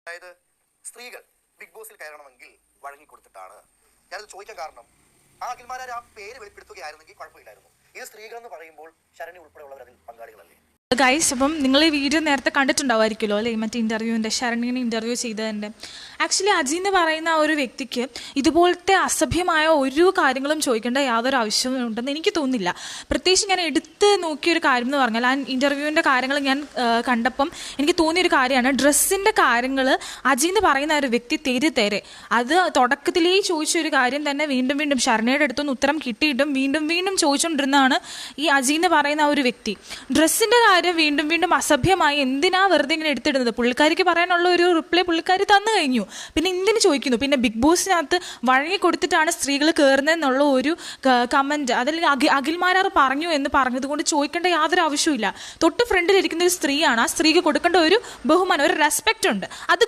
അതായത് സ്ത്രീകൾ ബിഗ് ബോസിൽ കയറണമെങ്കിൽ വഴങ്ങിക്കൊടുത്തിട്ടാണ്. ഞാനത് ചോദിക്കാൻ കാരണം ആ അഖിൽമാരാർ ആ പേര് വെളിപ്പെടുത്തുകയായിരുന്നെങ്കിൽ കുഴപ്പമില്ലായിരുന്നു. ഇത് സ്ത്രീകൾ എന്ന് പറയുമ്പോൾ ശരണി ഉൾപ്പെടെയുള്ളവർ അതിൽ പങ്കാളികളല്ലേ? ഗൈസ്, അപ്പം നിങ്ങൾ ഈ വീഡിയോ നേരത്തെ കണ്ടിട്ടുണ്ടാവുമായിരിക്കുമല്ലോ അല്ലേ, മറ്റേ ഇൻ്റർവ്യൂവിൻ്റെ ശരണ്യനെ ഇൻ്റർവ്യൂ ചെയ്തതിൻ്റെ. ആക്ച്വലി അജി എന്ന് പറയുന്ന ആ ഒരു വ്യക്തിക്ക് ഇതുപോലത്തെ അസഭ്യമായ ഒരു കാര്യങ്ങളും ചോദിക്കേണ്ട യാതൊരു ആവശ്യവും ഉണ്ടെന്ന് എനിക്ക് തോന്നുന്നില്ല. പ്രത്യേകിച്ച് ഞാൻ എടുത്ത് നോക്കിയൊരു കാര്യം എന്ന് പറഞ്ഞാൽ ആ ഇൻ്റർവ്യൂവിൻ്റെ കാര്യങ്ങൾ ഞാൻ കണ്ടപ്പം എനിക്ക് തോന്നിയൊരു കാര്യമാണ്, ഡ്രസ്സിൻ്റെ കാര്യങ്ങൾ അജി എന്ന് പറയുന്ന ഒരു വ്യക്തി തേരെ അത് തുടക്കത്തിലേ ചോദിച്ചൊരു കാര്യം തന്നെ വീണ്ടും വീണ്ടും ശരണ്യയുടെ അടുത്തൊന്ന് ഉത്തരം കിട്ടിയിട്ടും വീണ്ടും വീണ്ടും ചോദിച്ചുകൊണ്ടിരുന്നതാണ് ഈ അജി എന്ന് പറയുന്ന ആ ഒരു വ്യക്തി. ഡ്രസ്സിൻ്റെ വീണ്ടും വീണ്ടും അസഭ്യമായി എന്തിനാ വെറുതെ ഇങ്ങനെ എടുത്തിടുന്നത്? പുള്ളിക്കാരിക്ക് പറയാനുള്ള ഒരു റിപ്ലൈ പുള്ളിക്കാരി തന്നു കഴിഞ്ഞു, പിന്നെ എന്തിനു ചോദിക്കുന്നു? പിന്നെ ബിഗ് ബോസിനകത്ത് വഴങ്ങി കൊടുത്തിട്ടാണ് സ്ത്രീകൾ കയറുന്നതെന്നുള്ള ഒരു കമൻറ്റ് അതിൽ അഖിൽമാരാർ പറഞ്ഞു എന്ന് പറഞ്ഞത് കൊണ്ട് ചോദിക്കേണ്ട യാതൊരു ആവശ്യമില്ല. തൊട്ട് ഫ്രണ്ടിലിരിക്കുന്ന ഒരു സ്ത്രീയാണ്, ആ സ്ത്രീക്ക് കൊടുക്കേണ്ട ഒരു ബഹുമാനം, ഒരു റെസ്പെക്റ്റ് ഉണ്ട്. അത്